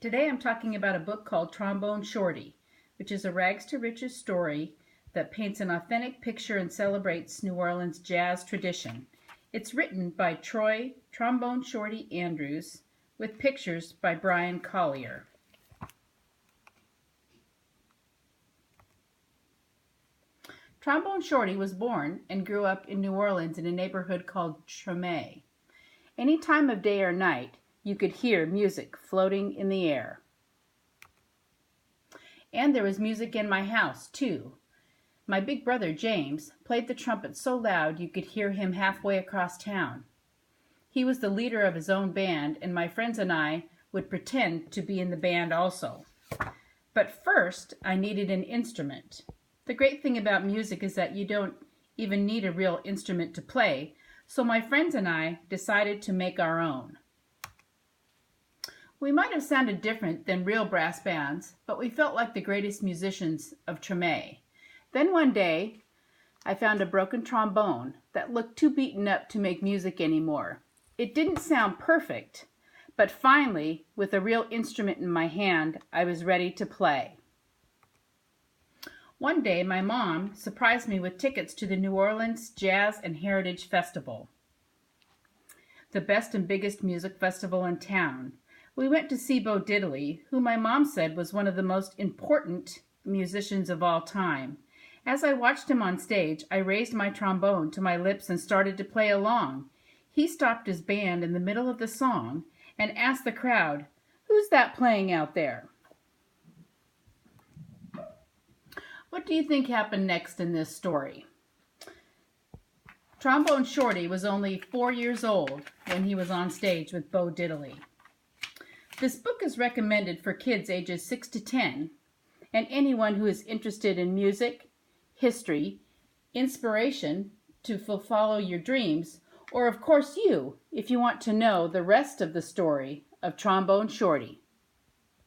Today I'm talking about a book called Trombone Shorty, which is a rags to riches story that paints an authentic picture and celebrates New Orleans jazz tradition. It's written by Trombone Shorty Andrews with pictures by Brian Collier. Trombone Shorty was born and grew up in New Orleans in a neighborhood called Trombone. Any time of day or night, you could hear music floating in the air. And there was music in my house, too. My big brother, James, played the trumpet so loud you could hear him halfway across town. He was the leader of his own band, and my friends and I would pretend to be in the band also. But first, I needed an instrument. The great thing about music is that you don't even need a real instrument to play, so my friends and I decided to make our own. We might have sounded different than real brass bands, but we felt like the greatest musicians of Trombone. Then one day, I found a broken trombone that looked too beaten up to make music anymore. It didn't sound perfect, but finally, with a real instrument in my hand, I was ready to play. One day, my mom surprised me with tickets to the New Orleans Jazz and Heritage Festival, the best and biggest music festival in town. We went to see Bo Diddley, who my mom said was one of the most important musicians of all time. As I watched him on stage, I raised my trombone to my lips and started to play along. He stopped his band in the middle of the song and asked the crowd, "Who's that playing out there?" What do you think happened next in this story? Trombone Shorty was only 4 years old when he was on stage with Bo Diddley. This book is recommended for kids ages 6 to 10 and anyone who is interested in music, history, inspiration to follow your dreams, or of course you, if you want to know the rest of the story of Trombone Shorty.